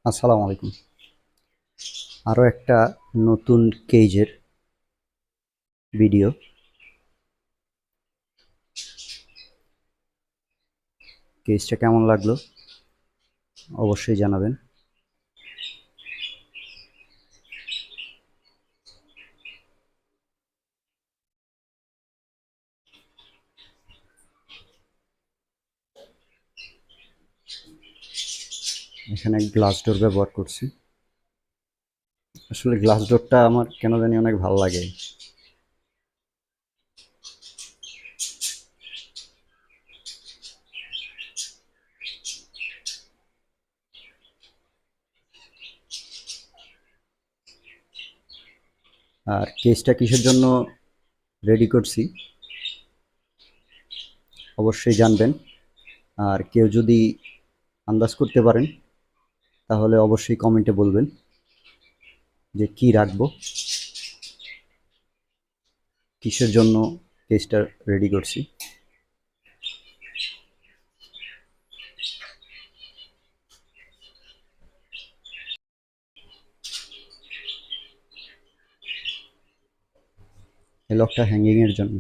আসসালামু আলাইকুম। আরও একটা নতুন কেজের ভিডিও। কেজটা কেমন লাগলো অবশ্যই জানাবেন। এখানে গ্লাস ডোর ব্যবহার করছি। আসলে গ্লাস ডোরটা আমার কেন জানি অনেক ভালো লাগে। আর কেজটা কিসের জন্য রেডি করছি অবশ্যই জানবেন। আর কেউ যদি আন্দাজ করতে পারেন তাহলে অবশ্যই কমেন্টে বলবেন যে কি রাখবো, কিসের জন্য কেজটা রেডি করছি। এই লকটা হ্যাঙ্গিংয়ের জন্য।